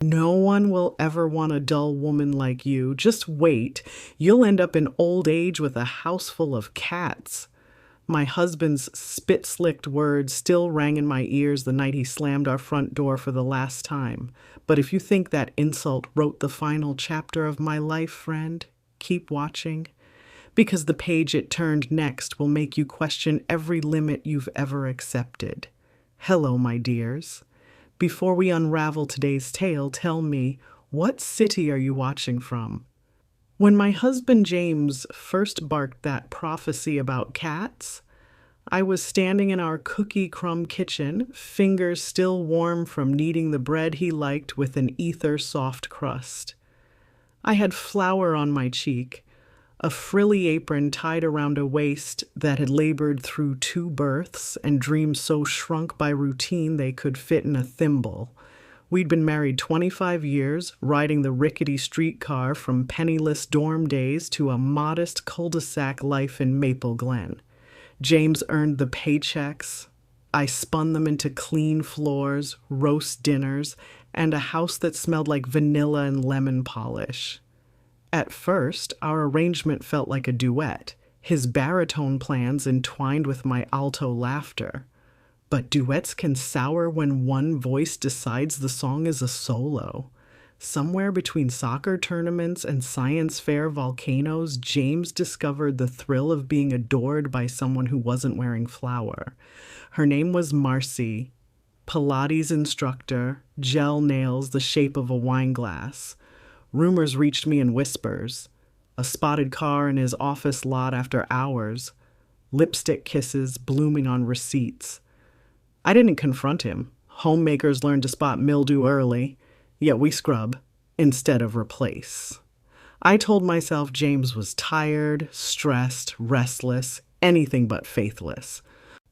No one will ever want a dull woman like you. Just wait. You'll end up in old age with a house full of cats. My husband's spit slicked words still rang in my ears the night he slammed our front door for the last time. But if you think that insult wrote the final chapter of my life, friend, keep watching. Because the page it turned next will make you question every limit you've ever accepted. Hello, my dears. Before we unravel today's tale, tell me, what city are you watching from? When my husband James first barked that prophecy about cats, I was standing in our cookie crumb kitchen, fingers still warm from kneading the bread he liked with an ether soft crust. I had flour on my cheek, a frilly apron tied around a waist that had labored through 2 births and dreams so shrunk by routine they could fit in a thimble. We'd been married 25 years, riding the rickety streetcar from penniless dorm days to a modest cul-de-sac life in Maple Glen. James earned the paychecks. I spun them into clean floors, roast dinners, and a house that smelled like vanilla and lemon polish. At first, our arrangement felt like a duet, his baritone plans entwined with my alto laughter. But duets can sour when one voice decides the song is a solo. Somewhere between soccer tournaments and science fair volcanoes, James discovered the thrill of being adored by someone who wasn't wearing flour. Her name was Marcy, Pilates instructor, gel nails the shape of a wine glass. Rumors reached me in whispers. A spotted car in his office lot after hours. Lipstick kisses blooming on receipts. I didn't confront him. Homemakers learn to spot mildew early, yet we scrub instead of replace. I told myself James was tired, stressed, restless, anything but faithless.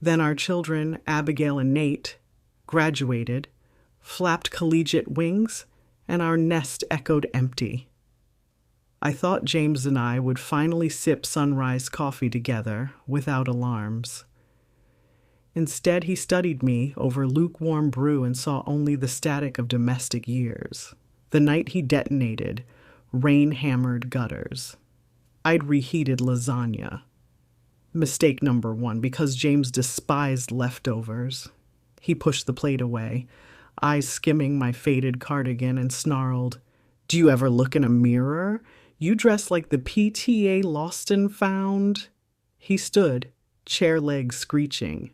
Then our children, Abigail and Nate, graduated, flapped collegiate wings, and our nest echoed empty. I thought James and I would finally sip sunrise coffee together without alarms. Instead, he studied me over lukewarm brew and saw only the static of domestic years. The night he detonated, rain-hammered gutters. I'd reheated lasagna. Mistake number 1, because James despised leftovers. He pushed the plate away, eyes skimming my faded cardigan, and snarled, "Do you ever look in a mirror? You dress like the PTA lost and found." He stood, chair legs screeching.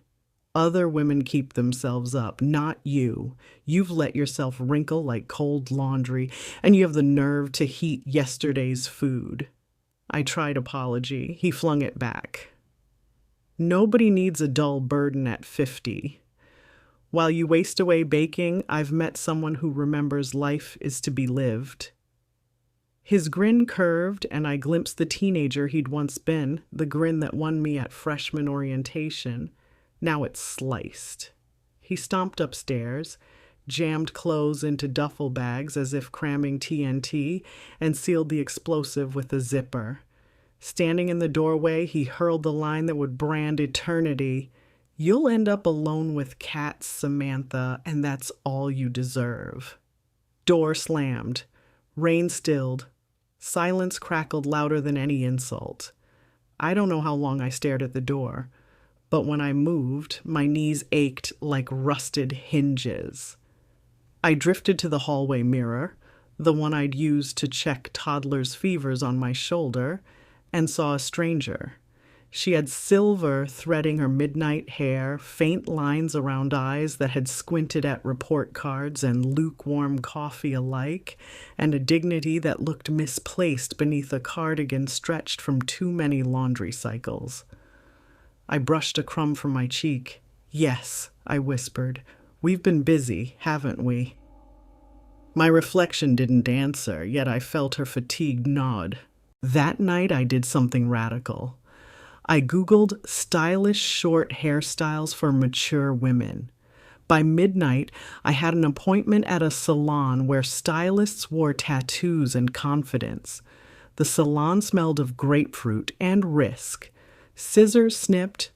"Other women keep themselves up, not you. You've let yourself wrinkle like cold laundry, and you have the nerve to heat yesterday's food." I tried apology. He flung it back. "Nobody needs a dull burden at 50. While you waste away baking, I've met someone who remembers life is to be lived." His grin curved, and I glimpsed the teenager he'd once been, the grin that won me at freshman orientation. Now it's sliced. He stomped upstairs, jammed clothes into duffel bags as if cramming TNT, and sealed the explosive with a zipper. Standing in the doorway, he hurled the line that would brand eternity. "You'll end up alone with cats, Samantha, and that's all you deserve." Door slammed. Rain stilled. Silence crackled louder than any insult. I don't know how long I stared at the door, but when I moved, my knees ached like rusted hinges. I drifted to the hallway mirror, the one I'd used to check toddlers' fevers on my shoulder, and saw a stranger. She had silver threading her midnight hair, faint lines around eyes that had squinted at report cards and lukewarm coffee alike, and a dignity that looked misplaced beneath a cardigan stretched from too many laundry cycles. I brushed a crumb from my cheek. "Yes," I whispered. "We've been busy, haven't we?" My reflection didn't answer, yet I felt her fatigued nod. That night I did something radical. I Googled stylish short hairstyles for mature women. By midnight, I had an appointment at a salon where stylists wore tattoos and confidence. The salon smelled of grapefruit and risk. Scissors snipped,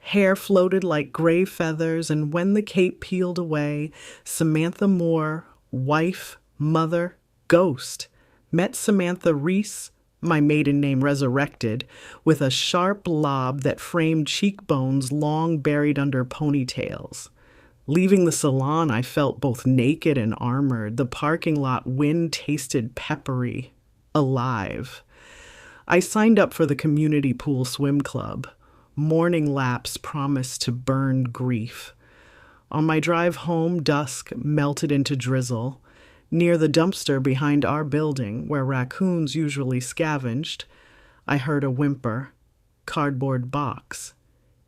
hair floated like gray feathers, and when the cape peeled away, Samantha Moore, wife, Mother, ghost. Met Samantha Reese, my maiden name resurrected, with a sharp lob that framed cheekbones long buried under ponytails. Leaving the salon, I felt both naked and armored. The parking lot wind tasted peppery, alive. I signed up for the community pool swim club. Morning laps promised to burn grief. On my drive home, dusk melted into drizzle. Near the dumpster behind our building, where raccoons usually scavenged, I heard a whimper. Cardboard box.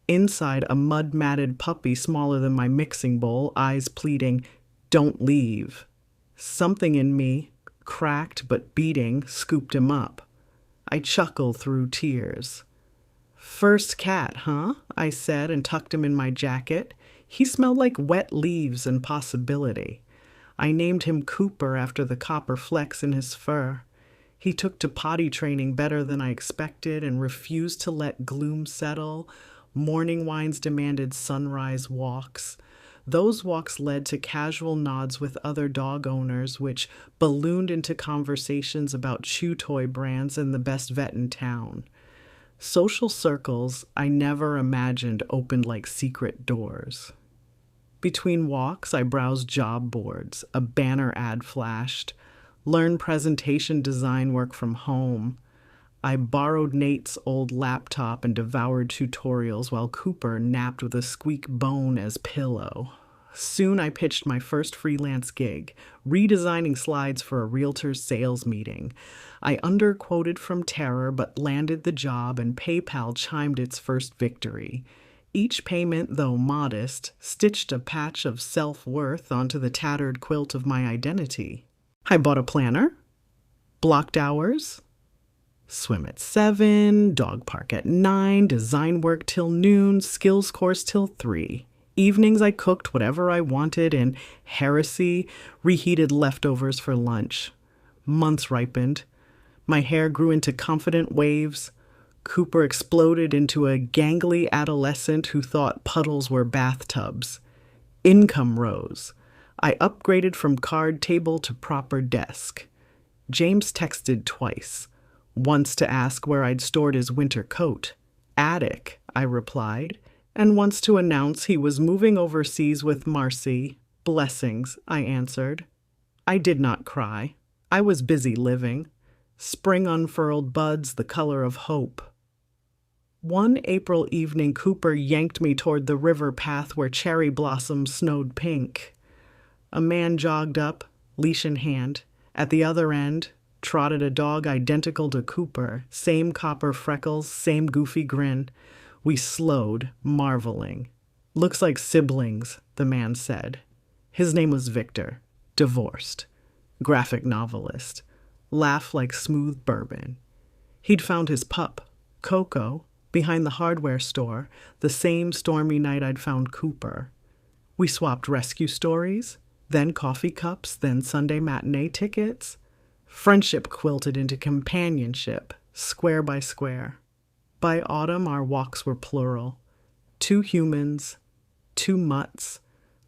Inside, a mud-matted puppy smaller than my mixing bowl, eyes pleading, "Don't leave." Something in me, cracked but beating, scooped him up. I chuckled through tears. "First cat, huh?" I said and tucked him in my jacket. He smelled like wet leaves and possibility. I named him Cooper after the copper flecks in his fur. He took to potty training better than I expected and refused to let gloom settle. Morning wines demanded sunrise walks. Those walks led to casual nods with other dog owners, which ballooned into conversations about chew toy brands and the best vet in town. Social circles I never imagined opened like secret doors. Between walks, I browsed job boards. A banner ad flashed. Learn presentation design work from home. I borrowed Nate's old laptop and devoured tutorials while Cooper napped with a squeak bone as pillow. Soon I pitched my first freelance gig, redesigning slides for a realtor's sales meeting. I underquoted from terror but landed the job, and PayPal chimed its first victory. Each payment, though modest, stitched a patch of self-worth onto the tattered quilt of my identity. I bought a planner, blocked hours, swim at 7, dog park at 9, design work till noon, skills course till 3. Evenings I cooked whatever I wanted and heresy, reheated leftovers for lunch. Months ripened. My hair grew into confident waves. Cooper exploded into a gangly adolescent who thought puddles were bathtubs. Income rose. I upgraded from card table to proper desk. James texted twice. Once to ask where I'd stored his winter coat. Attic, I replied, and once to announce he was moving overseas with Marcy. Blessings, I answered. I did not cry. I was busy living. Spring unfurled buds the color of hope. One April evening, Cooper yanked me toward the river path where cherry blossoms snowed pink. A man jogged up, leash in hand. At the other end, trotted a dog identical to Cooper, same copper freckles, same goofy grin. We slowed, marveling. "Looks like siblings," the man said. His name was Victor, divorced, graphic novelist, laugh like smooth bourbon. He'd found his pup, Coco, behind the hardware store, the same stormy night I'd found Cooper. We swapped rescue stories, then coffee cups, then Sunday matinee tickets. Friendship quilted into companionship, square by square. By autumn, our walks were plural. 2 humans, 2 mutts,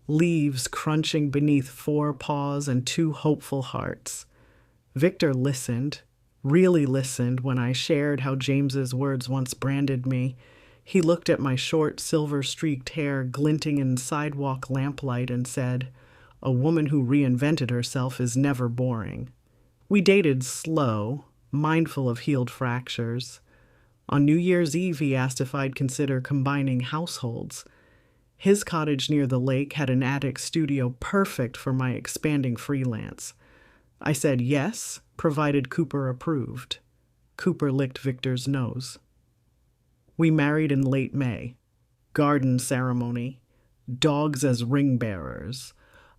leaves crunching beneath 4 paws and 2 hopeful hearts. Victor listened, really listened when I shared how James's words once branded me. He looked at my short, silver-streaked hair glinting in sidewalk lamplight and said, "A woman who reinvented herself is never boring." We dated slow, mindful of healed fractures. On New Year's Eve, he asked if I'd consider combining households. His cottage near the lake had an attic studio perfect for my expanding freelance. I said yes, provided Cooper approved. Cooper licked Victor's nose. We married in late May. Garden ceremony. Dogs as ring bearers.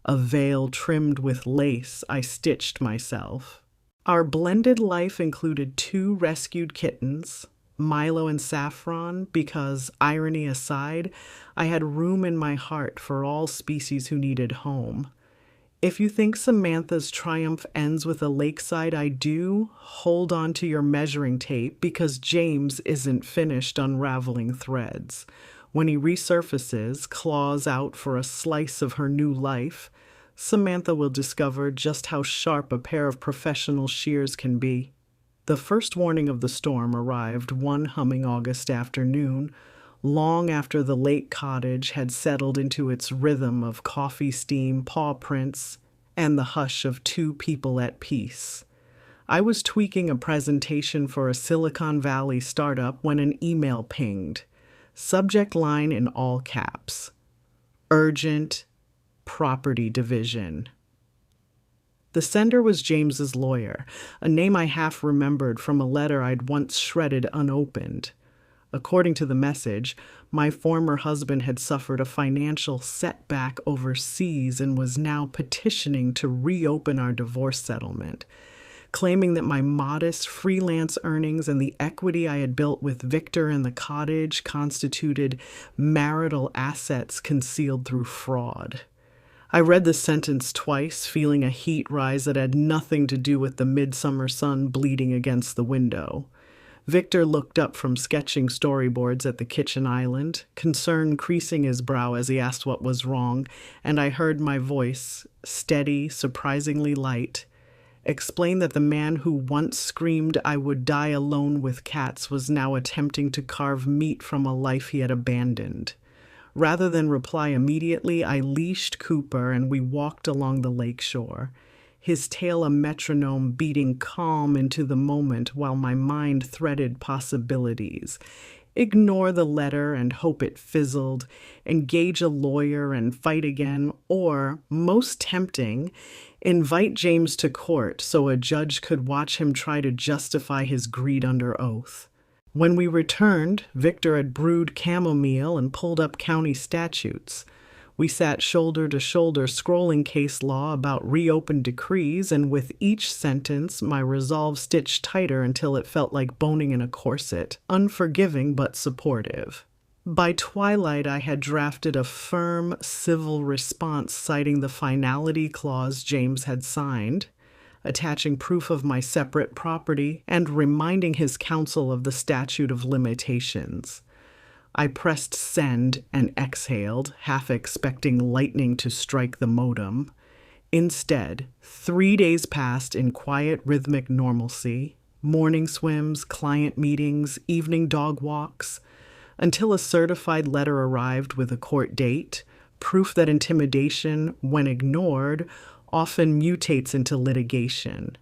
A veil trimmed with lace I stitched myself. Our blended life included 2 rescued kittens, Milo and Saffron, because, irony aside, I had room in my heart for all species who needed home. If you think Samantha's triumph ends with a lakeside I do, hold on to your measuring tape because James isn't finished unraveling threads. When he resurfaces, claws out for a slice of her new life, Samantha will discover just how sharp a pair of professional shears can be. The first warning of the storm arrived one humming August afternoon, long after the lake cottage had settled into its rhythm of coffee steam, paw prints, and the hush of two people at peace. I was tweaking a presentation for a Silicon Valley startup when an email pinged. Subject line in all caps: Urgent Property Division. The sender was James's lawyer, a name I half remembered from a letter I'd once shredded unopened. According to the message, my former husband had suffered a financial setback overseas and was now petitioning to reopen our divorce settlement, claiming that my modest freelance earnings and the equity I had built with Victor and the cottage constituted marital assets concealed through fraud. I read the sentence twice, feeling a heat rise that had nothing to do with the midsummer sun bleeding against the window. Victor looked up from sketching storyboards at the kitchen island, concern creasing his brow as he asked what was wrong, and I heard my voice, steady, surprisingly light, explain that the man who once screamed I would die alone with cats was now attempting to carve meat from a life he had abandoned. Rather than reply immediately, I leashed Cooper and we walked along the lake shore, his tail a metronome beating calm into the moment while my mind threaded possibilities. Ignore the letter and hope it fizzled, engage a lawyer and fight again, or, most tempting, invite James to court so a judge could watch him try to justify his greed under oath. When we returned, Victor had brewed chamomile and pulled up county statutes. We sat shoulder to shoulder scrolling case law about reopened decrees, and with each sentence my resolve stitched tighter until it felt like boning in a corset, unforgiving but supportive. By twilight I had drafted a firm civil response citing the finality clause James had signed, attaching proof of my separate property, and reminding his counsel of the statute of limitations. I pressed send and exhaled, half expecting lightning to strike the modem. Instead, 3 days passed in quiet rhythmic normalcy, morning swims, client meetings, evening dog walks, until a certified letter arrived with a court date, proof that intimidation, when ignored, often mutates into litigation.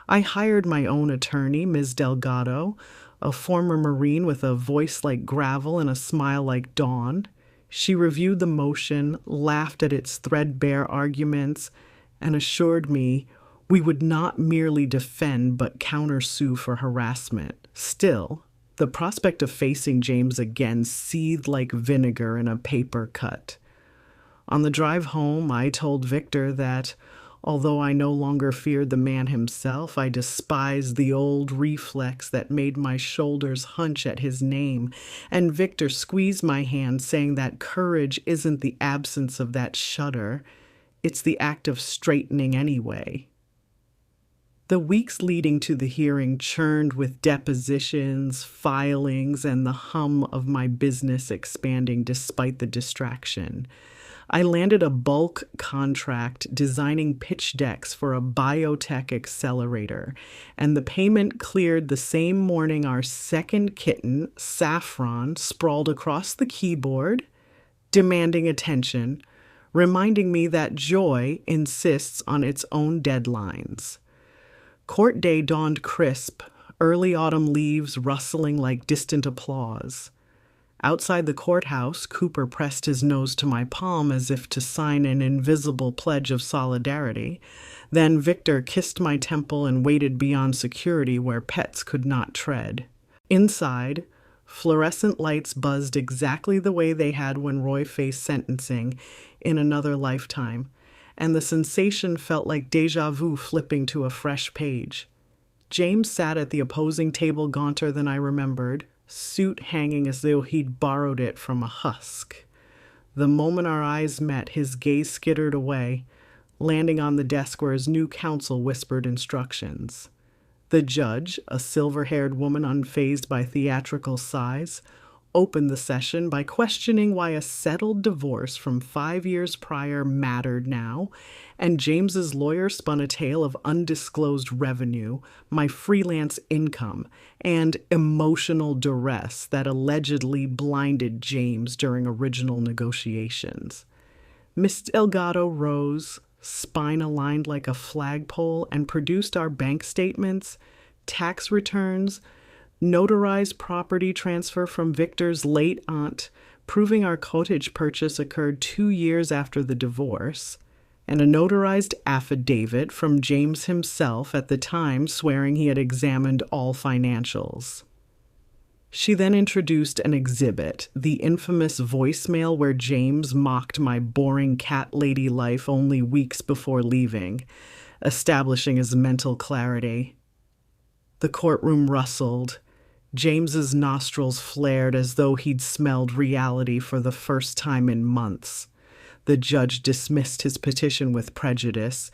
I hired my own attorney, Ms. Delgado, a former Marine with a voice like gravel and a smile like dawn. She reviewed the motion, laughed at its threadbare arguments, and assured me we would not merely defend but countersue for harassment. Still, the prospect of facing James again seethed like vinegar in a paper cut. On the drive home, I told Victor that, although I no longer feared the man himself, I despised the old reflex that made my shoulders hunch at his name, and Victor squeezed my hand, saying that courage isn't the absence of that shudder, it's the act of straightening anyway. The weeks leading to the hearing churned with depositions, filings, and the hum of my business expanding despite the distraction. I landed a bulk contract designing pitch decks for a biotech accelerator, and the payment cleared the same morning our second kitten, Saffron, sprawled across the keyboard, demanding attention, reminding me that joy insists on its own deadlines. Court day dawned crisp, early autumn leaves rustling like distant applause. Outside the courthouse, Cooper pressed his nose to my palm as if to sign an invisible pledge of solidarity. Then Victor kissed my temple and waited beyond security where pets could not tread. Inside, fluorescent lights buzzed exactly the way they had when Roy faced sentencing in another lifetime, and the sensation felt like déjà vu flipping to a fresh page. James sat at the opposing table gaunter than I remembered, suit hanging as though he'd borrowed it from a husk. The moment our eyes met, his gaze skittered away, landing on the desk where his new counsel whispered instructions. The judge, a silver-haired woman unfazed by theatrical sighs, opened the session by questioning why a settled divorce from 5 years prior mattered now, and James's lawyer spun a tale of undisclosed revenue, my freelance income, and emotional duress that allegedly blinded James during original negotiations. Miss Delgado rose, spine aligned like a flagpole, and produced our bank statements, tax returns, notarized property transfer from Victor's late aunt, proving our cottage purchase occurred 2 years after the divorce, and a notarized affidavit from James himself at the time swearing he had examined all financials. She then introduced an exhibit, the infamous voicemail where James mocked my boring cat lady life only weeks before leaving, establishing his mental clarity. The courtroom rustled. James's nostrils flared as though he'd smelled reality for the first time in months. The judge dismissed his petition with prejudice,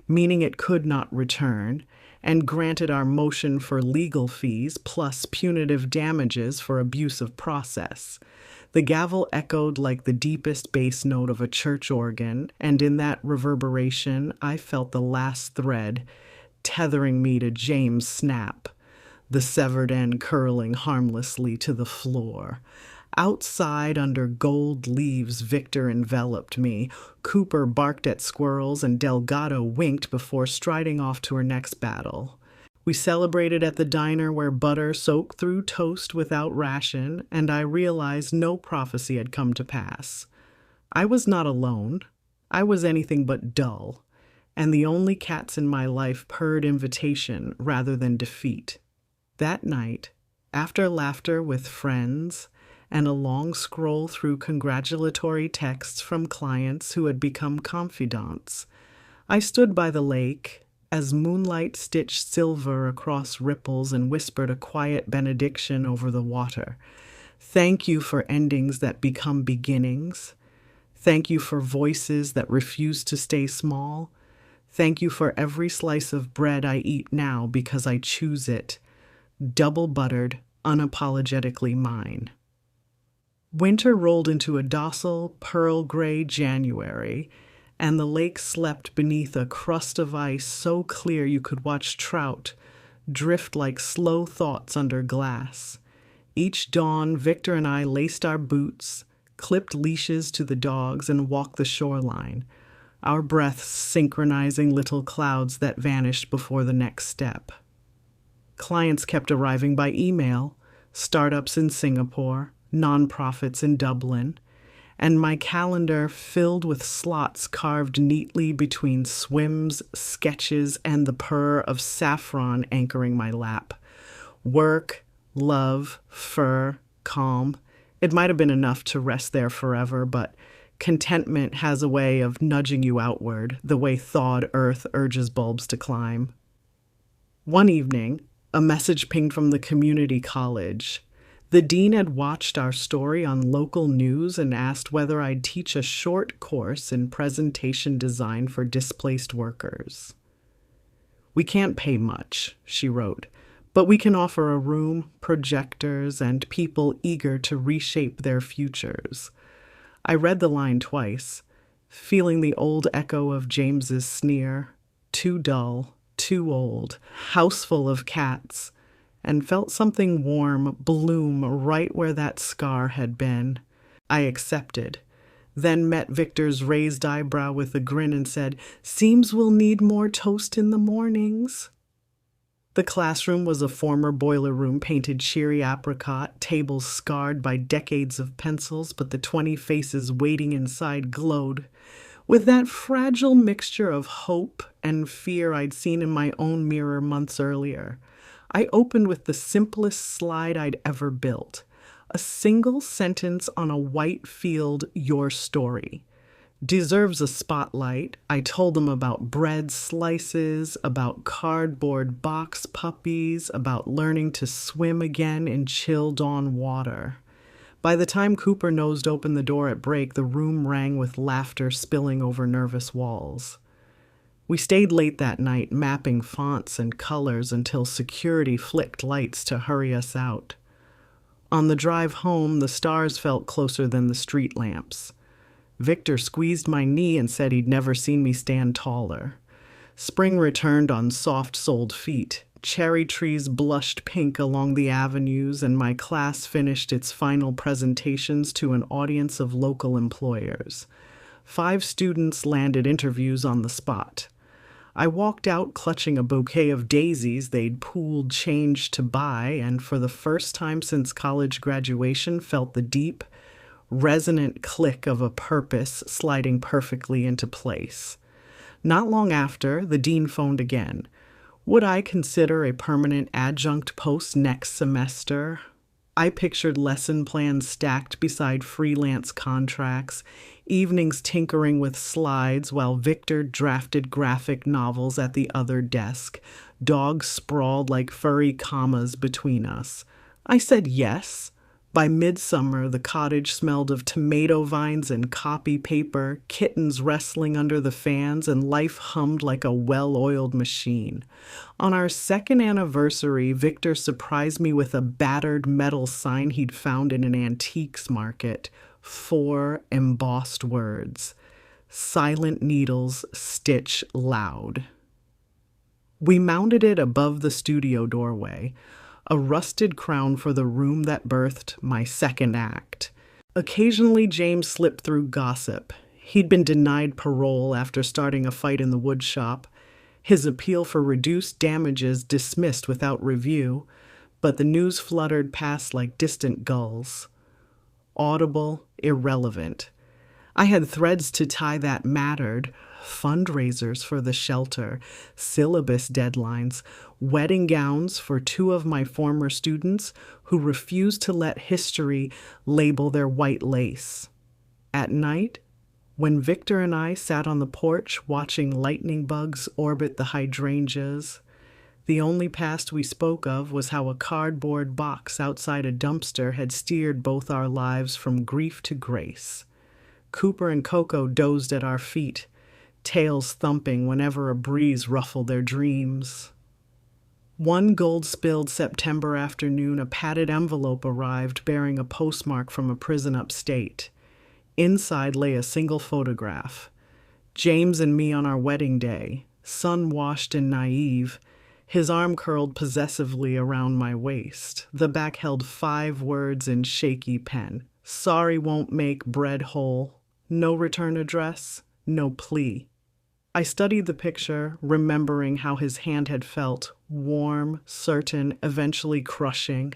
meaning it could not return, and granted our motion for legal fees plus punitive damages for abuse of process. The gavel echoed like the deepest bass note of a church organ, and in that reverberation I felt the last thread tethering me to James' snap, the severed end curling harmlessly to the floor. Outside, under gold leaves, Victor enveloped me. Cooper barked at squirrels, and Delgado winked before striding off to her next battle. We celebrated at the diner where butter soaked through toast without ration, and I realized no prophecy had come to pass. I was not alone. I was anything but dull, and the only cats in my life purred invitation rather than defeat. That night, after laughter with friends and a long scroll through congratulatory texts from clients who had become confidants, I stood by the lake as moonlight stitched silver across ripples and whispered a quiet benediction over the water. Thank you for endings that become beginnings. Thank you for voices that refuse to stay small. Thank you for every slice of bread I eat now because I choose it. Double buttered, unapologetically mine. Winter rolled into a docile, pearl gray January, and the lake slept beneath a crust of ice so clear you could watch trout drift like slow thoughts under glass. Each dawn, Victor and I laced our boots, clipped leashes to the dogs, and walked the shoreline, our breaths synchronizing little clouds that vanished before the next step. Clients kept arriving by email, startups in Singapore, nonprofits in Dublin, and my calendar filled with slots carved neatly between swims, sketches, and the purr of saffron anchoring my lap. Work, love, fur, calm. It might have been enough to rest there forever, but contentment has a way of nudging you outward, the way thawed earth urges bulbs to climb. One evening, a message pinged from the community college. The dean had watched our story on local news and asked whether I'd teach a short course in presentation design for displaced workers. We can't pay much, she wrote, but we can offer a room, projectors, and people eager to reshape their futures. I read the line twice, feeling the old echo of James's sneer, too dull, too old, house full of cats, and felt something warm bloom right where that scar had been. I accepted, then met Victor's raised eyebrow with a grin and said, "Seems we'll need more toast in the mornings." The classroom was a former boiler room painted cheery apricot, tables scarred by decades of pencils, but the 20 faces waiting inside glowed with that fragile mixture of hope and fear I'd seen in my own mirror months earlier. I opened with the simplest slide I'd ever built. A single sentence on a white field, your story. Deserves a spotlight. I told them about bread slices, about cardboard box puppies, about learning to swim again in chill dawn water. By the time Cooper nosed open the door at break, the room rang with laughter spilling over nervous walls. We stayed late that night, mapping fonts and colors until security flicked lights to hurry us out. On the drive home, the stars felt closer than the street lamps. Victor squeezed my knee and said he'd never seen me stand taller. Spring returned on soft-soled feet. Cherry trees blushed pink along the avenues, and my class finished its final presentations to an audience of local employers. 5 students landed interviews on the spot. I walked out clutching a bouquet of daisies they'd pooled change to buy, and for the first time since college graduation felt the deep, resonant click of a purpose sliding perfectly into place. Not long after, the dean phoned again. Would I consider a permanent adjunct post next semester? I pictured lesson plans stacked beside freelance contracts, evenings tinkering with slides while Victor drafted graphic novels at the other desk, dogs sprawled like furry commas between us. I said yes. By midsummer, the cottage smelled of tomato vines and copy paper, kittens wrestling under the fans, and life hummed like a well-oiled machine. On our 2nd anniversary, Victor surprised me with a battered metal sign he'd found in an antiques market. 4 embossed words. Silent needles stitch loud. We mounted it above the studio doorway, a rusted crown for the room that birthed my 2nd act. Occasionally, James slipped through gossip. He'd been denied parole after starting a fight in the wood shop, his appeal for reduced damages dismissed without review, but the news fluttered past like distant gulls. Audible, irrelevant. I had threads to tie that mattered. Fundraisers for the shelter, syllabus deadlines, wedding gowns for 2 of my former students who refused to let history label their white lace. At night, when Victor and I sat on the porch watching lightning bugs orbit the hydrangeas, the only past we spoke of was how a cardboard box outside a dumpster had steered both our lives from grief to grace. Cooper and Coco dozed at our feet, tails thumping whenever a breeze ruffled their dreams. One gold-spilled September afternoon, a padded envelope arrived bearing a postmark from a prison upstate. Inside lay a single photograph. James and me on our wedding day, sun-washed and naive, his arm curled possessively around my waist. The back held 5 words in shaky pen. Sorry won't make bread whole. No return address. No plea. I studied the picture, remembering how his hand had felt, warm, certain, eventually crushing,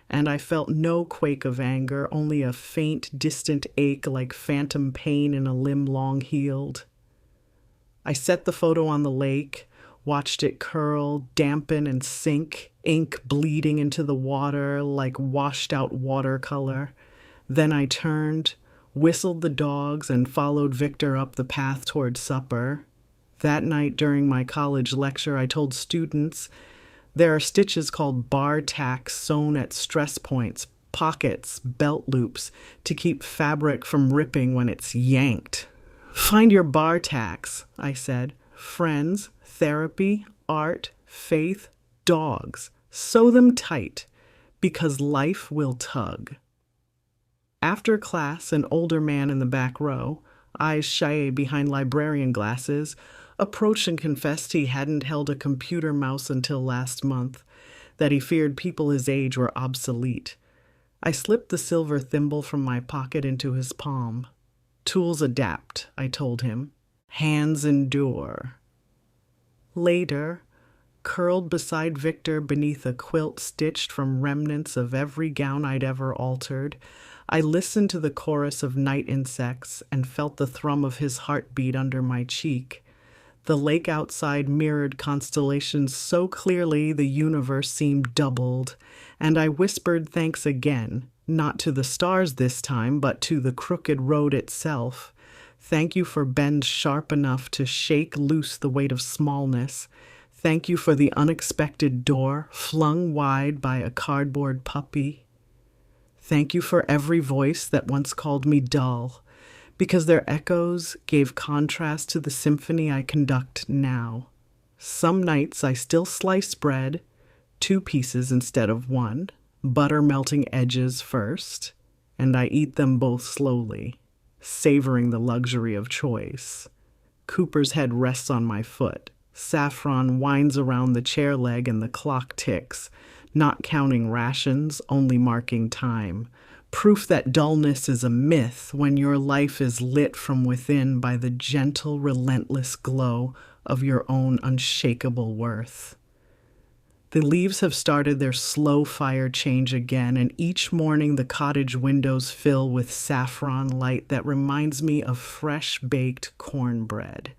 and I felt no quake of anger, only a faint, distant ache like phantom pain in a limb long healed. I set the photo on the lake, watched it curl, dampen, and sink, ink bleeding into the water like washed-out watercolor. Then I turned, whistled the dogs, and followed Victor up the path toward supper. That night during my college lecture, I told students there are stitches called bar tacks sewn at stress points, pockets, belt loops, to keep fabric from ripping when it's yanked. Find your bar tacks, I said. Friends, therapy, art, faith, dogs. Sew them tight, because life will tug. After class, an older man in the back row, eyes shy behind librarian glasses, approached and confessed he hadn't held a computer mouse until last month, that he feared people his age were obsolete. I slipped the silver thimble from my pocket into his palm. Tools adapt, I told him. Hands endure. Later, curled beside Victor beneath a quilt stitched from remnants of every gown I'd ever altered, I listened to the chorus of night insects and felt the thrum of his heartbeat under my cheek. The lake outside mirrored constellations so clearly the universe seemed doubled, and I whispered thanks again, not to the stars this time, but to the crooked road itself. Thank you for bends sharp enough to shake loose the weight of smallness. Thank you for the unexpected door flung wide by a cardboard puppy. Thank you for every voice that once called me dull, because their echoes gave contrast to the symphony I conduct now. Some nights I still slice bread, 2 pieces instead of 1, butter melting edges first, and I eat them both slowly, savoring the luxury of choice. Cooper's head rests on my foot. Saffron winds around the chair leg and the clock ticks, not counting rations, only marking time. Proof that dullness is a myth when your life is lit from within by the gentle, relentless glow of your own unshakable worth. The leaves have started their slow fire change again, and each morning the cottage windows fill with saffron light that reminds me of fresh baked cornbread.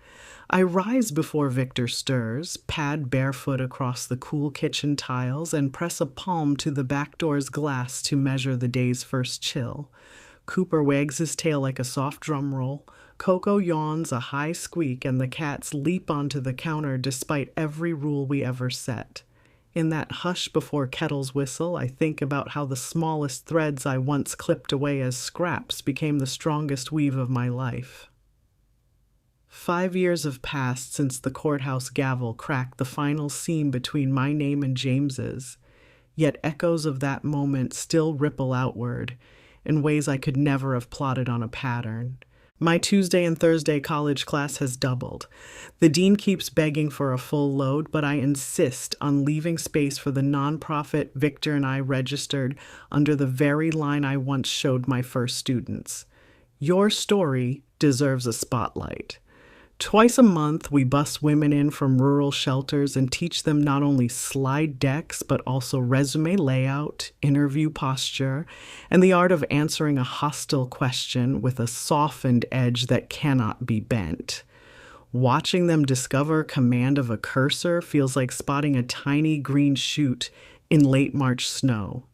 I rise before Victor stirs, pad barefoot across the cool kitchen tiles, and press a palm to the back door's glass to measure the day's first chill. Cooper wags his tail like a soft drum roll. Coco yawns a high squeak, and the cats leap onto the counter despite every rule we ever set. In that hush before kettles whistle, I think about how the smallest threads I once clipped away as scraps became the strongest weave of my life. 5 years have passed since the courthouse gavel cracked the final seam between my name and James's, yet echoes of that moment still ripple outward in ways I could never have plotted on a pattern. My Tuesday and Thursday college class has doubled. The dean keeps begging for a full load, but I insist on leaving space for the nonprofit Victor and I registered under the very line I once showed my first students. Your story deserves a spotlight. Twice a month, we bus women in from rural shelters and teach them not only slide decks, but also resume layout, interview posture, and the art of answering a hostile question with a softened edge that cannot be bent. Watching them discover command of a cursor feels like spotting a tiny green shoot in late March snow.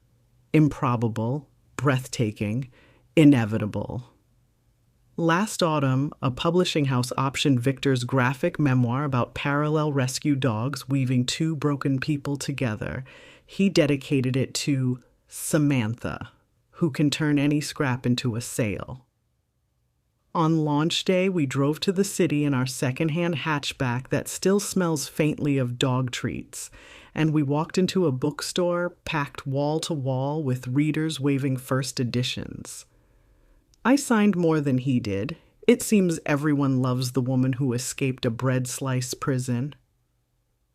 Improbable, breathtaking, inevitable. Last autumn, a publishing house optioned Victor's graphic memoir about parallel rescue dogs weaving two broken people together. He dedicated it to Samantha, who can turn any scrap into a sale. On launch day, we drove to the city in our secondhand hatchback that still smells faintly of dog treats, and we walked into a bookstore packed wall to wall with readers waving first editions. I signed more than he did. It seems everyone loves the woman who escaped a bread slice prison.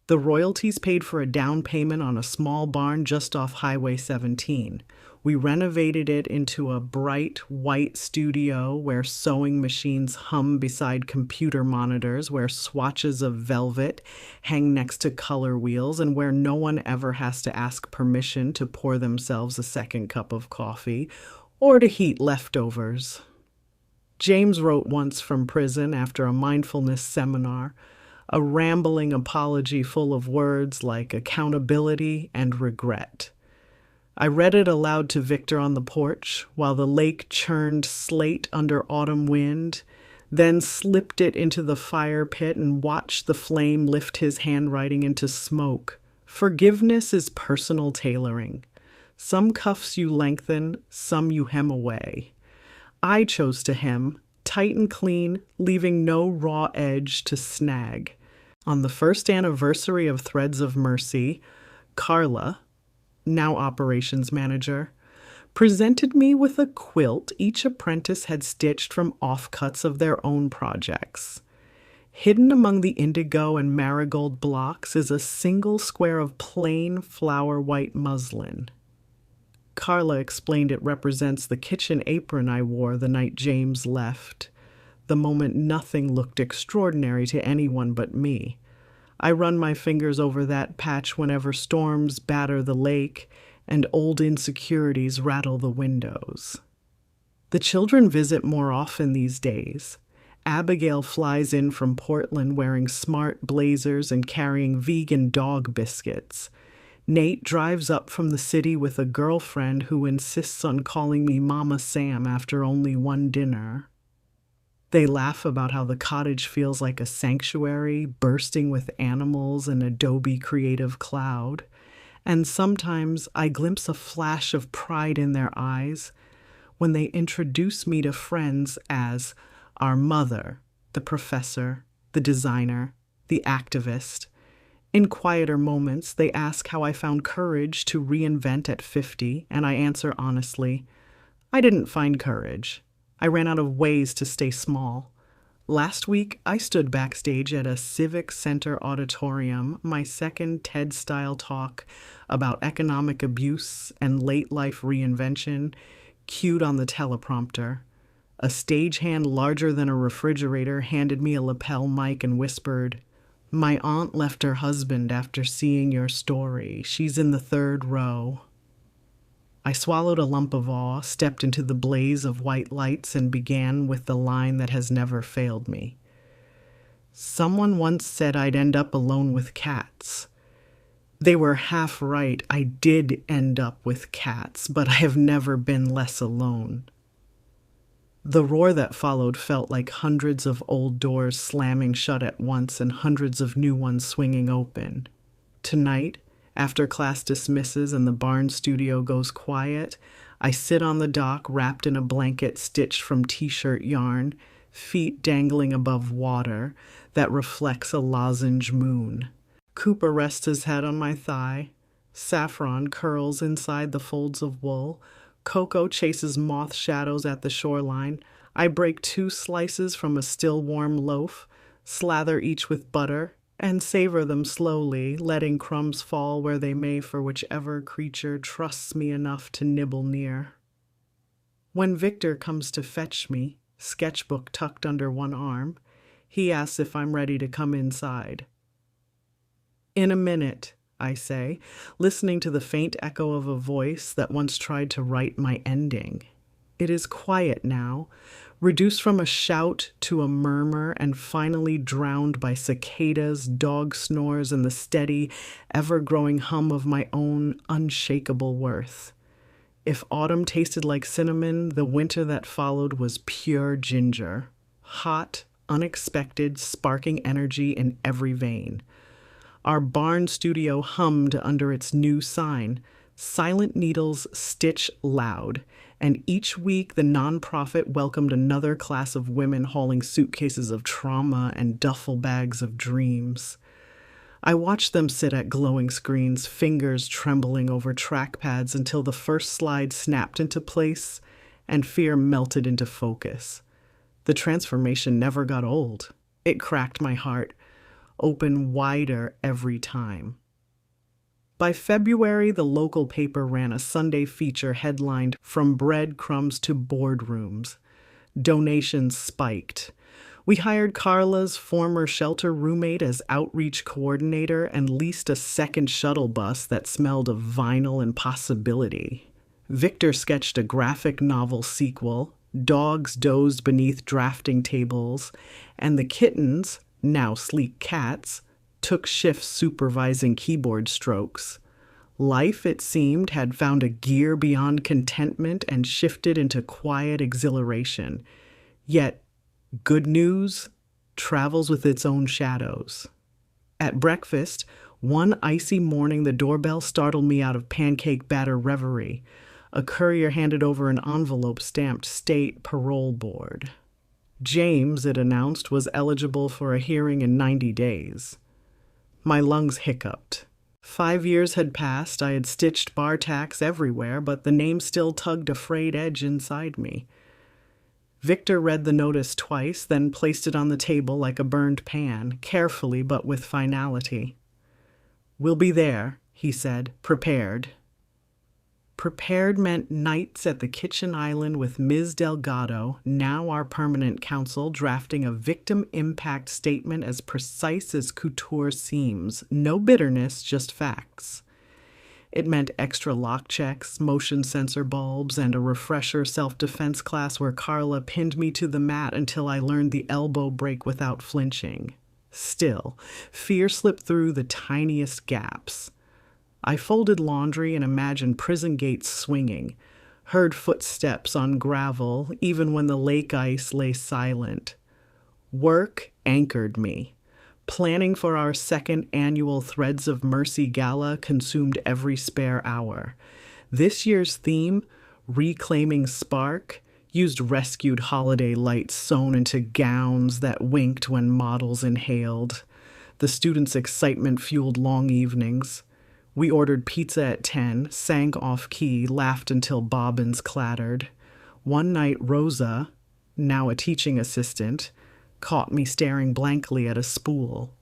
The royalties paid for a down payment on a small barn just off Highway 17. We renovated it into a bright, white studio where sewing machines hum beside computer monitors, where swatches of velvet hang next to color wheels, and where no one ever has to ask permission to pour themselves a second cup of coffee or to heat leftovers. James wrote once from prison after a mindfulness seminar, a rambling apology full of words like accountability and regret. I read it aloud to Victor on the porch while the lake churned slate under autumn wind, then slipped it into the fire pit and watched the flame lift his handwriting into smoke. Forgiveness is personal tailoring. Some cuffs you lengthen, some you hem away. I chose to hem, tight and clean, leaving no raw edge to snag. On the first anniversary of Threads of Mercy, Carla, now operations manager, presented me with a quilt each apprentice had stitched from offcuts of their own projects. Hidden among the indigo and marigold blocks is a single square of plain flower white muslin. Carla explained it represents the kitchen apron I wore the night James left, the moment nothing looked extraordinary to anyone but me. I run my fingers over that patch whenever storms batter the lake and old insecurities rattle the windows. The children visit more often these days. Abigail flies in from Portland wearing smart blazers and carrying vegan dog biscuits. Nate drives up from the city with a girlfriend who insists on calling me Mama Sam after only one dinner. They laugh about how the cottage feels like a sanctuary bursting with animals and Adobe Creative Cloud. And sometimes I glimpse a flash of pride in their eyes when they introduce me to friends as our mother, the professor, the designer, the activist, In quieter moments, they ask how I found courage to reinvent at 50, and I answer honestly, I didn't find courage. I ran out of ways to stay small. Last week, I stood backstage at a Civic Center auditorium, my second TED-style talk about economic abuse and late-life reinvention, cued on the teleprompter. A stagehand larger than a refrigerator handed me a lapel mic and whispered, "My aunt left her husband after seeing your story. She's in the third row." I swallowed a lump of awe, stepped into the blaze of white lights, and began with the line that has never failed me. Someone once said I'd end up alone with cats. They were half right. I did end up with cats, but I have never been less alone. The roar that followed felt like hundreds of old doors slamming shut at once and hundreds of new ones swinging open. Tonight, after class dismisses and the barn studio goes quiet, I sit on the dock wrapped in a blanket stitched from t-shirt yarn, feet dangling above water that reflects a lozenge moon. Cooper rests his head on my thigh. Saffron curls inside the folds of wool. Coco chases moth shadows at the shoreline. I break 2 slices from a still warm loaf, slather each with butter, and savor them slowly, letting crumbs fall where they may for whichever creature trusts me enough to nibble near. When Victor comes to fetch me, sketchbook tucked under one arm, he asks if I'm ready to come inside. In a minute, I say, listening to the faint echo of a voice that once tried to write my ending. It is quiet now, reduced from a shout to a murmur and finally drowned by cicadas, dog snores, and the steady, ever-growing hum of my own unshakable worth. If autumn tasted like cinnamon, the winter that followed was pure ginger. Hot, unexpected, sparking energy in every vein. Our barn studio hummed under its new sign, "Silent Needles Stitch Loud," and each week the nonprofit welcomed another class of women hauling suitcases of trauma and duffel bags of dreams. I watched them sit at glowing screens, fingers trembling over trackpads until the first slide snapped into place and fear melted into focus. The transformation never got old. It cracked my heart, open wider every time. By February, the local paper ran a Sunday feature headlined "From Breadcrumbs to Boardrooms." Donations spiked. We hired Carla's former shelter roommate as outreach coordinator and leased a second shuttle bus that smelled of vinyl and possibility. Victor sketched a graphic novel sequel, dogs dozed beneath drafting tables, and the kittens, now sleek cats, took shifts supervising keyboard strokes. Life, it seemed, had found a gear beyond contentment and shifted into quiet exhilaration. Yet, good news travels with its own shadows. At breakfast, one icy morning, the doorbell startled me out of pancake batter reverie. A courier handed over an envelope stamped State Parole Board. James, it announced, was eligible for a hearing in 90 days. My lungs hiccuped. 5 years had passed, I had stitched bar tacks everywhere, but the name still tugged a frayed edge inside me. Victor read the notice twice, then placed it on the table like a burned pan, carefully but with finality. "We'll be there," he said, "prepared." Prepared meant nights at the kitchen island with Ms. Delgado, now our permanent counsel, drafting a victim impact statement as precise as couture seams. No bitterness, just facts. It meant extra lock checks, motion sensor bulbs, and a refresher self-defense class where Carla pinned me to the mat until I learned the elbow break without flinching. Still, fear slipped through the tiniest gaps. I folded laundry and imagined prison gates swinging, heard footsteps on gravel even when the lake ice lay silent. Work anchored me. Planning for our second annual Threads of Mercy Gala consumed every spare hour. This year's theme, Reclaiming Spark, used rescued holiday lights sewn into gowns that winked when models inhaled. The students' excitement fueled long evenings. We ordered pizza at 10, sang off-key, laughed until bobbins clattered. One night, Rosa, now a teaching assistant, caught me staring blankly at a spool.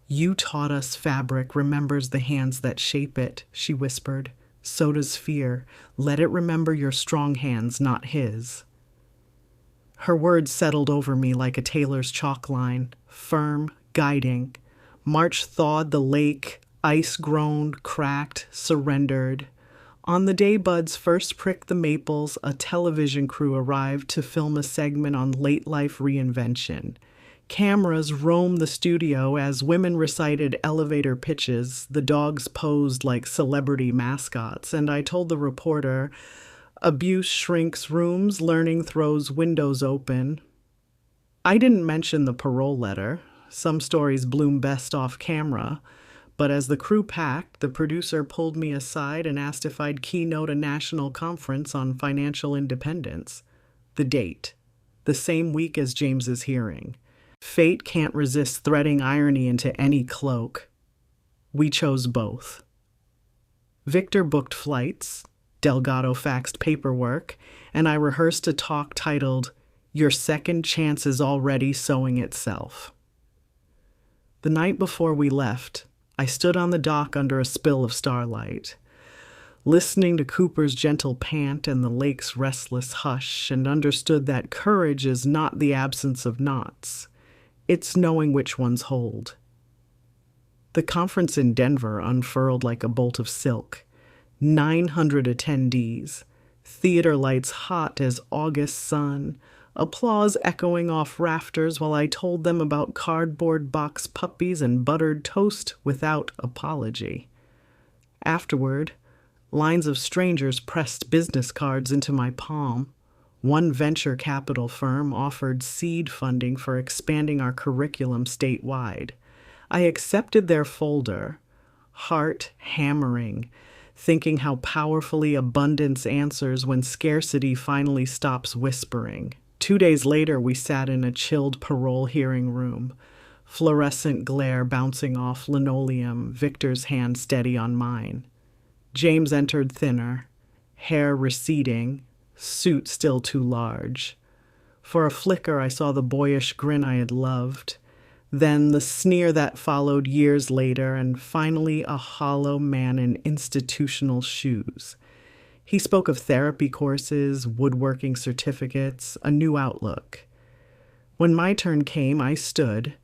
"You taught us fabric remembers the hands that shape it," she whispered. "So does fear. Let it remember your strong hands, not his." Her words settled over me like a tailor's chalk line, firm, guiding. March thawed the lake, ice groaned, cracked, surrendered. On the day buds first pricked the maples, a television crew arrived to film a segment on late life reinvention. Cameras roamed the studio as women recited elevator pitches, the dogs posed like celebrity mascots, and I told the reporter, "Abuse shrinks rooms, learning throws windows open." I didn't mention the parole letter. Some stories bloom best off camera. But as the crew packed, the producer pulled me aside and asked if I'd keynote a national conference on financial independence. The date, the same week as James's hearing. Fate can't resist threading irony into any cloak. We chose both. Victor booked flights, Delgado faxed paperwork, and I rehearsed a talk titled, "Your Second Chance is Already Sowing Itself." The night before we left, I stood on the dock under a spill of starlight, listening to Cooper's gentle pant and the lake's restless hush, and understood that courage is not the absence of knots. It's knowing which ones hold. The conference in Denver unfurled like a bolt of silk. 900 attendees, theater lights hot as August sun, applause echoing off rafters while I told them about cardboard box puppies and buttered toast without apology. Afterward, lines of strangers pressed business cards into my palm. One venture capital firm offered seed funding for expanding our curriculum statewide. I accepted their folder, heart hammering, thinking how powerfully abundance answers when scarcity finally stops whispering. 2 days later, we sat in a chilled parole hearing room, fluorescent glare bouncing off linoleum, Victor's hand steady on mine. James entered thinner, hair receding, suit still too large. For a flicker, I saw the boyish grin I had loved, then the sneer that followed years later, and finally a hollow man in institutional shoes. He spoke of therapy courses, woodworking certificates, a new outlook. When my turn came, I stood,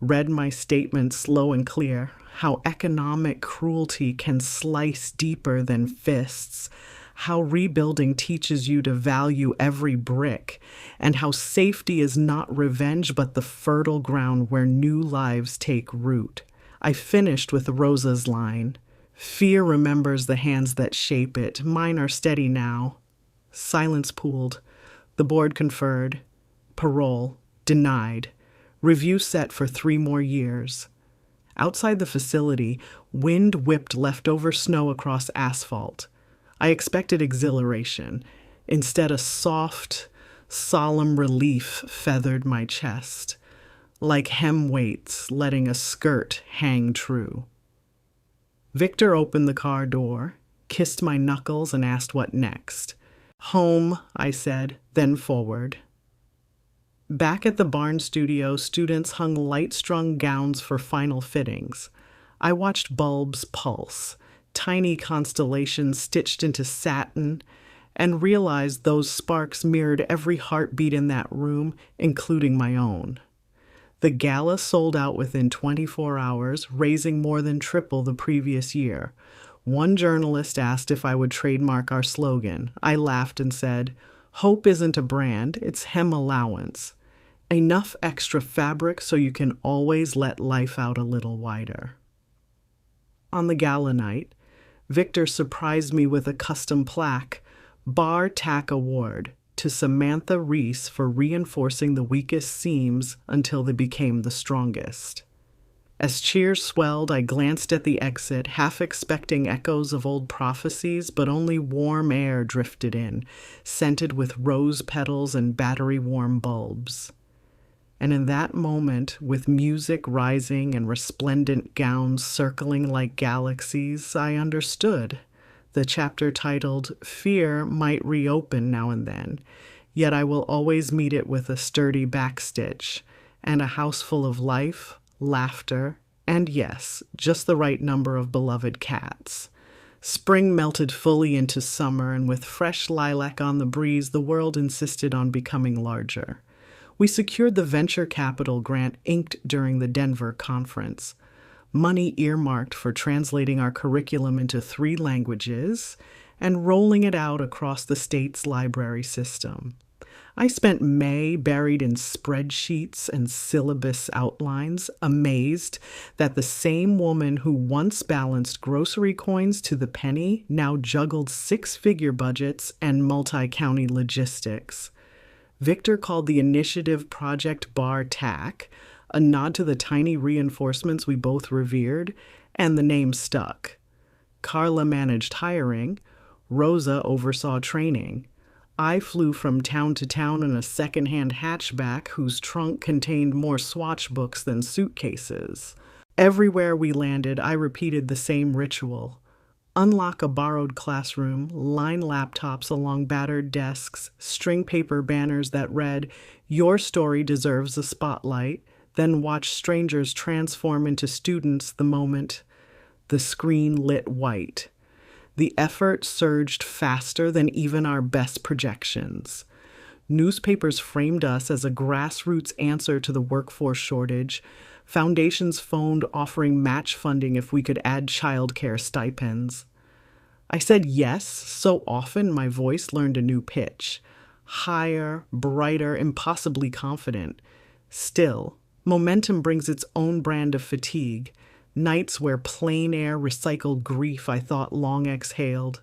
read my statement slow and clear, how economic cruelty can slice deeper than fists, how rebuilding teaches you to value every brick, and how safety is not revenge but the fertile ground where new lives take root. I finished with Rosa's line, "Fear remembers the hands that shape it. Mine are steady now." Silence pooled. The board conferred. Parole denied. Review set for 3 more years. Outside the facility, wind whipped leftover snow across asphalt. I expected exhilaration. Instead, a soft, solemn relief feathered my chest, like hem weights letting a skirt hang true. Victor opened the car door, kissed my knuckles, and asked what next. "Home," I said, then forward. Back at the barn studio, students hung light-strung gowns for final fittings. I watched bulbs pulse, tiny constellations stitched into satin, and realized those sparks mirrored every heartbeat in that room, including my own. The gala sold out within 24 hours, raising more than triple the previous year. One journalist asked if I would trademark our slogan. I laughed and said, "Hope isn't a brand, it's hem allowance. Enough extra fabric so you can always let life out a little wider." On the gala night, Victor surprised me with a custom plaque, Bar Tack Award, to Samantha Reese for reinforcing the weakest seams until they became the strongest. As cheers swelled, I glanced at the exit, half expecting echoes of old prophecies, but only warm air drifted in, scented with rose petals and battery-warm bulbs. And in that moment, with music rising and resplendent gowns circling like galaxies, I understood. The chapter titled Fear might reopen now and then, yet I will always meet it with a sturdy backstitch and a house full of life, laughter, and yes, just the right number of beloved cats. Spring melted fully into summer, and with fresh lilac on the breeze, the world insisted on becoming larger. We secured the venture capital grant inked during the Denver conference, money earmarked for translating our curriculum into 3 languages and rolling it out across the state's library system. I spent May buried in spreadsheets and syllabus outlines, amazed that the same woman who once balanced grocery coins to the penny now juggled 6-figure budgets and multi-county logistics. Victor called the initiative Project Bar Tack, a nod to the tiny reinforcements we both revered, and the name stuck. Carla managed hiring. Rosa oversaw training. I flew from town to town in a second-hand hatchback whose trunk contained more swatch books than suitcases. Everywhere we landed, I repeated the same ritual. Unlock a borrowed classroom, line laptops along battered desks, string paper banners that read, "Your story deserves a spotlight," then watch strangers transform into students the moment the screen lit white. The effort surged faster than even our best projections. Newspapers framed us as a grassroots answer to the workforce shortage. Foundations phoned offering match funding if we could add childcare stipends. I said yes so often my voice learned a new pitch. Higher, brighter, impossibly confident. Still, momentum brings its own brand of fatigue. Nights where plain air recycled grief I thought long exhaled.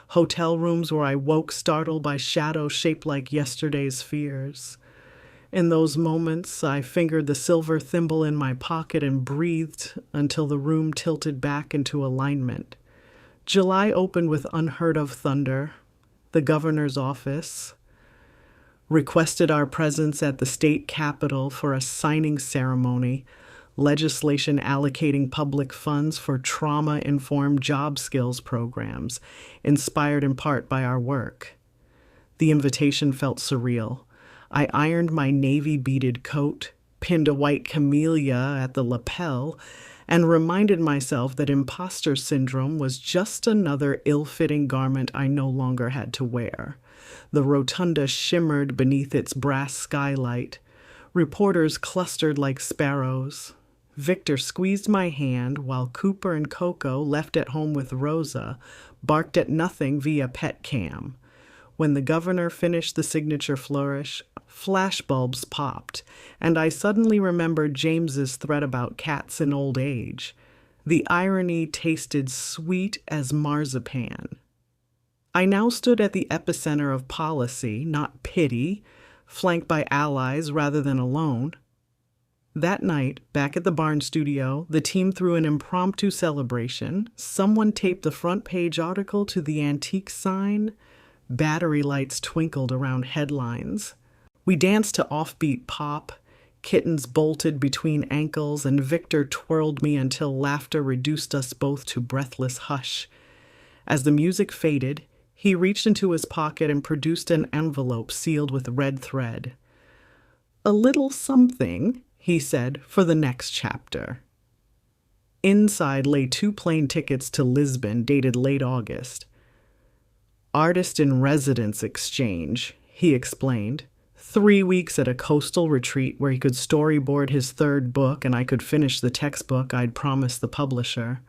Hotel rooms where I woke startled by shadows shaped like yesterday's fears. In those moments, I fingered the silver thimble in my pocket and breathed until the room tilted back into alignment. July opened with unheard of thunder. The governor's office requested our presence at the state capitol for a signing ceremony, legislation allocating public funds for trauma-informed job skills programs, inspired in part by our work. The invitation felt surreal. I ironed my navy-beaded coat, pinned a white camellia at the lapel, and reminded myself that imposter syndrome was just another ill-fitting garment I no longer had to wear. The rotunda shimmered beneath its brass skylight. Reporters clustered like sparrows. Victor squeezed my hand while Cooper and Coco, left at home with Rosa, barked at nothing via pet cam. When the governor finished the signature flourish, flashbulbs popped, and I suddenly remembered James's threat about cats in old age. The irony tasted sweet as marzipan. I now stood at the epicenter of policy, not pity, flanked by allies rather than alone. That night, back at the Barn studio, the team threw an impromptu celebration. Someone taped the front page article to the antique sign. Battery lights twinkled around headlines. We danced to offbeat pop. Kittens bolted between ankles, and Victor twirled me until laughter reduced us both to breathless hush. As the music faded, he reached into his pocket and produced an envelope sealed with red thread. "A little something," he said, "for the next chapter." Inside lay 2 plane tickets to Lisbon, dated late August. "Artist in residence exchange," he explained. 3 weeks at a coastal retreat where he could storyboard his 3rd book and I could finish the textbook I'd promised the publisher.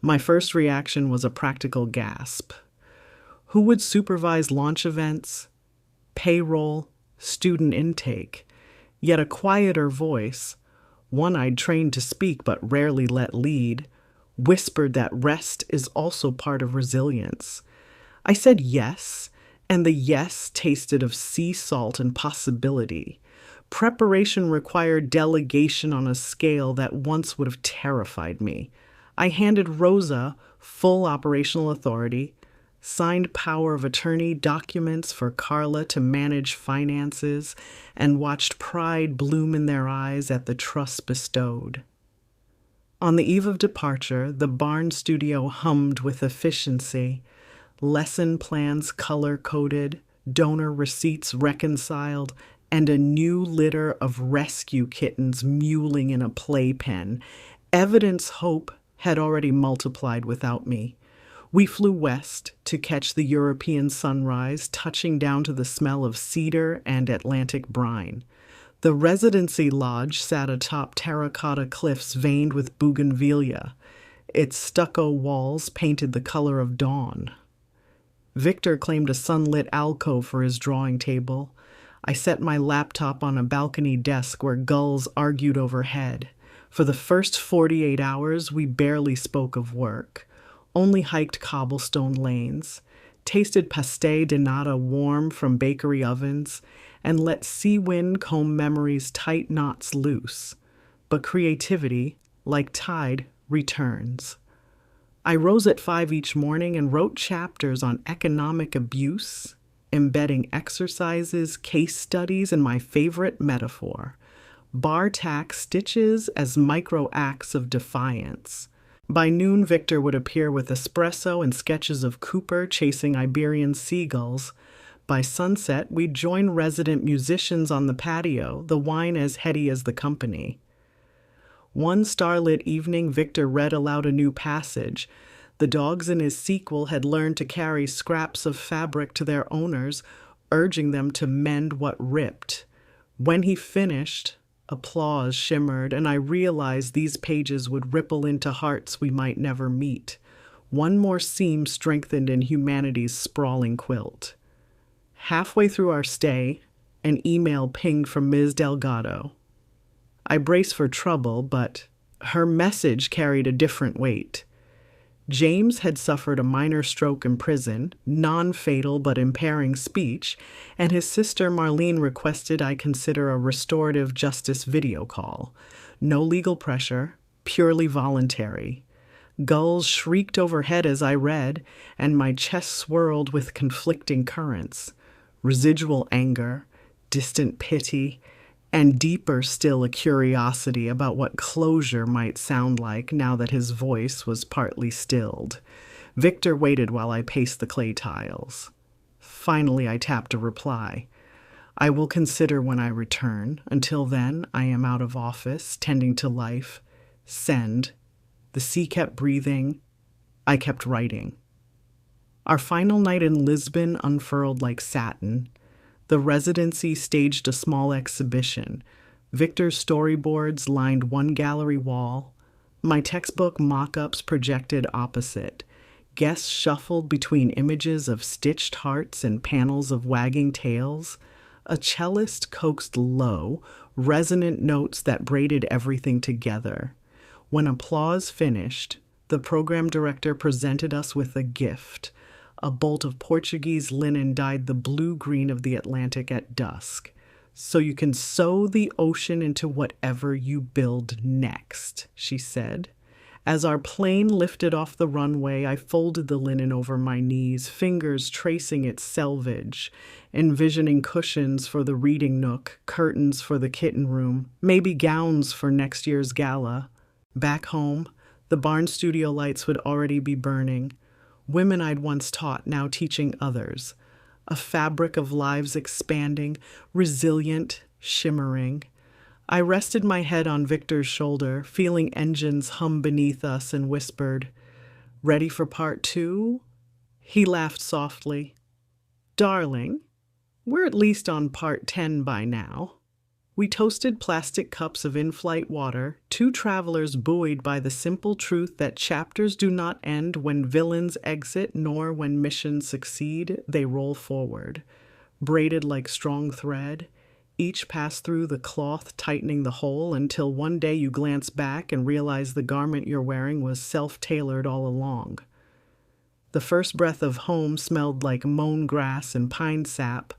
My first reaction was a practical gasp. Who would supervise launch events, payroll, student intake? Yet a quieter voice, one I'd trained to speak but rarely let lead, whispered that rest is also part of resilience. I said yes, and the yes tasted of sea salt and possibility. Preparation required delegation on a scale that once would have terrified me. I handed Rosa full operational authority, signed power of attorney documents for Carla to manage finances, and watched pride bloom in their eyes at the trust bestowed. On the eve of departure, the barn studio hummed with efficiency, lesson plans color-coded, donor receipts reconciled, and a new litter of rescue kittens mewling in a playpen. Evidence hope had already multiplied without me. We flew west to catch the European sunrise, touching down to the smell of cedar and Atlantic brine. The residency lodge sat atop terracotta cliffs veined with bougainvillea, its stucco walls painted the color of dawn. Victor claimed a sunlit alcove for his drawing table. I set my laptop on a balcony desk where gulls argued overhead. For the first 48 hours, we barely spoke of work, only hiked cobblestone lanes, tasted pasté de nata warm from bakery ovens, and let sea wind comb memories' tight knots loose. But creativity, like tide, returns. I rose at 5 each morning and wrote chapters on economic abuse, embedding exercises, case studies, and my favorite metaphor, bar tack stitches as micro acts of defiance. By noon, Victor would appear with espresso and sketches of Cooper chasing Iberian seagulls. By sunset, we'd join resident musicians on the patio, the wine as heady as the company. One starlit evening, Victor read aloud a new passage. The dogs in his sequel had learned to carry scraps of fabric to their owners, urging them to mend what ripped. When he finished, applause shimmered, and I realized these pages would ripple into hearts we might never meet. One more seam strengthened in humanity's sprawling quilt. Halfway through our stay, an email pinged from Ms. Delgado. I braced for trouble, but her message carried a different weight. James had suffered a minor stroke in prison, non-fatal but impairing speech, and his sister Marlene requested I consider a restorative justice video call. No legal pressure, purely voluntary. Gulls shrieked overhead as I read, and my chest swirled with conflicting currents. Residual anger, distant pity, and deeper still a curiosity about what closure might sound like now that his voice was partly stilled. Victor waited while I paced the clay tiles. Finally, I tapped a reply. I will consider when I return. Until then, I am out of office, tending to life. Send. The sea kept breathing. I kept writing. Our final night in Lisbon unfurled like satin. The residency staged a small exhibition. Victor's storyboards lined one gallery wall. My textbook mock-ups projected opposite. Guests shuffled between images of stitched hearts and panels of wagging tails. A cellist coaxed low, resonant notes that braided everything together. When applause finished, the program director presented us with a gift. A bolt of Portuguese linen dyed the blue-green of the Atlantic at dusk. So you can sew the ocean into whatever you build next, she said. As our plane lifted off the runway, I folded the linen over my knees, fingers tracing its selvage, envisioning cushions for the reading nook, curtains for the kitten room, maybe gowns for next year's gala. Back home, the barn studio lights would already be burning. Women I'd once taught, now teaching others. A fabric of lives expanding, resilient, shimmering. I rested my head on Victor's shoulder, feeling engines hum beneath us, and whispered, "Ready for part 2?" He laughed softly. "Darling, we're at least on part 10 by now." We toasted plastic cups of in-flight water, two travelers buoyed by the simple truth that chapters do not end when villains exit, nor when missions succeed, they roll forward. Braided like strong thread, each pass through the cloth tightening the whole until one day you glance back and realize the garment you're wearing was self-tailored all along. The first breath of home smelled like mown grass and pine sap.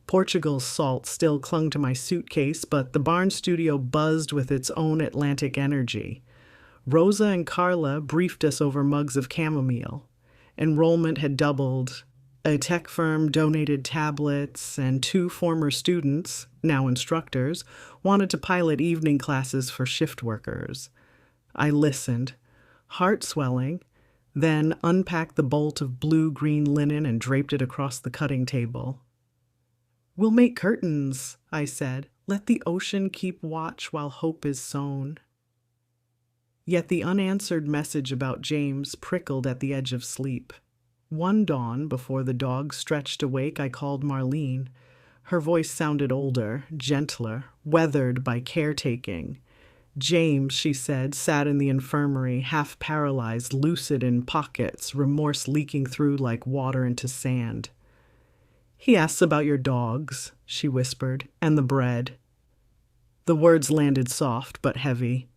Portugal's salt still clung to my suitcase, but the barn studio buzzed with its own Atlantic energy. Rosa and Carla briefed us over mugs of chamomile. Enrollment had doubled. A tech firm donated tablets, and 2 former students, now instructors, wanted to pilot evening classes for shift workers. I listened, heart swelling, then unpacked the bolt of blue-green linen and draped it across the cutting table. "We'll make curtains," I said. "Let the ocean keep watch while hope is sown." Yet the unanswered message about James prickled at the edge of sleep. One dawn, before the dogs stretched awake, I called Marlene. Her voice sounded older, gentler, weathered by caretaking. James, she said, sat in the infirmary, half paralyzed, lucid in pockets, remorse leaking through like water into sand. "He asks about your dogs," she whispered, "and the bread." The words landed soft but heavy.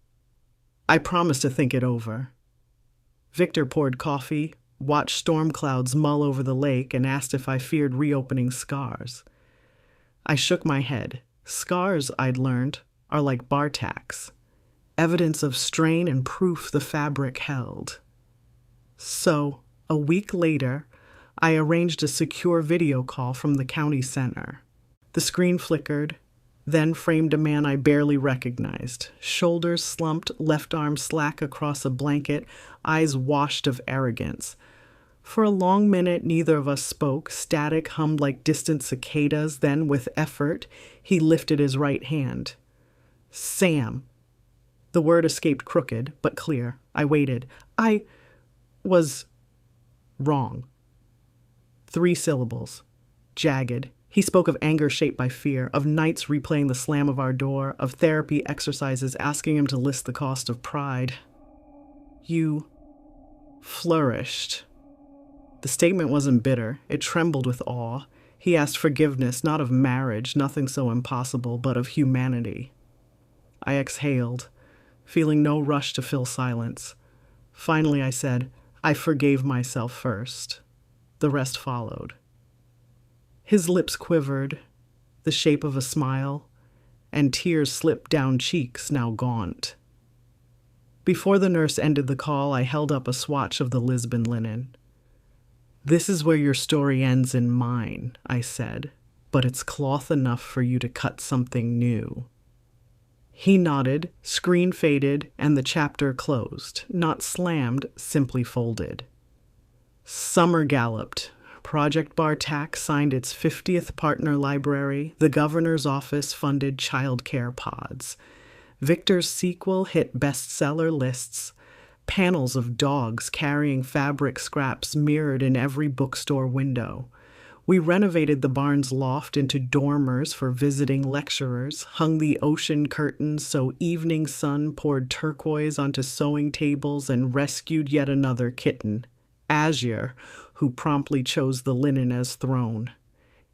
I promised to think it over. Victor poured coffee, watched storm clouds mull over the lake, and asked if I feared reopening scars. I shook my head. Scars, I'd learned, are like bar tacks, evidence of strain and proof the fabric held. So, a week later, I arranged a secure video call from the county center. The screen flickered, then framed a man I barely recognized, shoulders slumped, left arm slack across a blanket, eyes washed of arrogance. For a long minute, neither of us spoke. Static hummed like distant cicadas. Then, with effort, he lifted his right hand. "Sam." The word escaped crooked, but clear. I waited. "I was wrong." 3 syllables. Jagged. He spoke of anger shaped by fear, of nights replaying the slam of our door, of therapy exercises asking him to list the cost of pride. "You flourished." The statement wasn't bitter. It trembled with awe. He asked forgiveness, not of marriage, nothing so impossible, but of humanity. I exhaled, feeling no rush to fill silence. Finally, I said, "I forgave myself first." The rest followed. His lips quivered, the shape of a smile, and tears slipped down cheeks now gaunt. Before the nurse ended the call, I held up a swatch of the Lisbon linen. "This is where your story ends in mine," I said, "but it's cloth enough for you to cut something new." He nodded, screen faded, and the chapter closed, not slammed, simply folded. Summer galloped. Project Bartak signed its 50th partner library. The governor's office funded childcare pods. Victor's sequel hit bestseller lists. Panels of dogs carrying fabric scraps mirrored in every bookstore window. We renovated the barn's loft into dormers for visiting lecturers, hung the ocean curtains so evening sun poured turquoise onto sewing tables, and rescued yet another kitten, Azure, who promptly chose the linen as throne.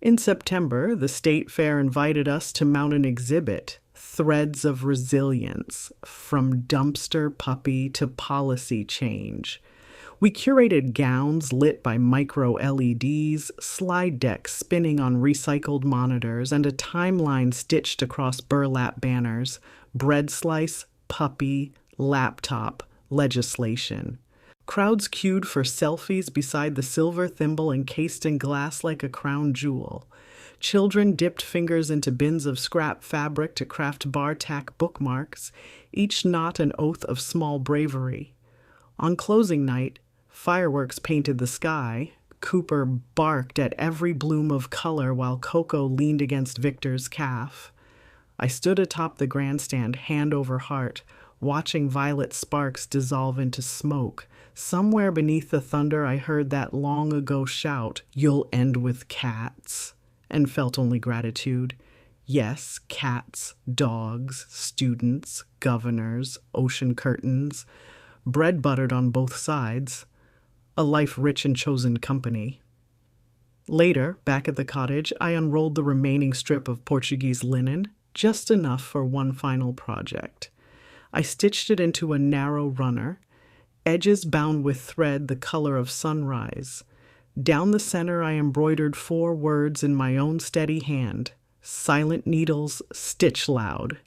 In September, the State Fair invited us to mount an exhibit, Threads of Resilience, from dumpster puppy to policy change. We curated gowns lit by micro LEDs, slide decks spinning on recycled monitors, and a timeline stitched across burlap banners: bread slice, puppy, laptop, legislation. Crowds queued for selfies beside the silver thimble encased in glass like a crown jewel. Children dipped fingers into bins of scrap fabric to craft bar tack bookmarks, each knot an oath of small bravery. On closing night, fireworks painted the sky. Cooper barked at every bloom of color while Coco leaned against Victor's calf. I stood atop the grandstand, hand over heart, watching violet sparks dissolve into smoke. Somewhere beneath the thunder, I heard that long-ago shout, "You'll end with cats," and felt only gratitude. Yes, cats, dogs, students, governors, ocean curtains, bread buttered on both sides, a life rich in chosen company. Later, back at the cottage, I unrolled the remaining strip of Portuguese linen, just enough for one final project. I stitched it into a narrow runner, edges bound with thread the color of sunrise. Down the center, I embroidered 4 words in my own steady hand: silent needles, stitch loud.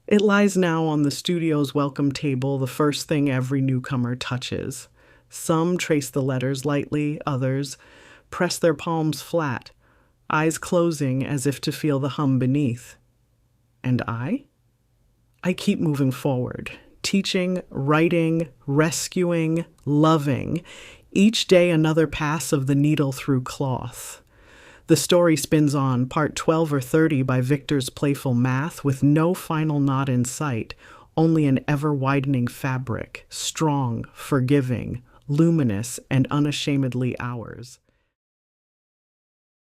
It lies now on the studio's welcome table, the first thing every newcomer touches. Some trace the letters lightly, others press their palms flat, eyes closing as if to feel the hum beneath. And I keep moving forward, teaching, writing, rescuing, loving, each day another pass of the needle through cloth. The story spins on, part 12 or 30 by Victor's playful math, with no final knot in sight, only an ever-widening fabric, strong, forgiving, luminous, and unashamedly ours.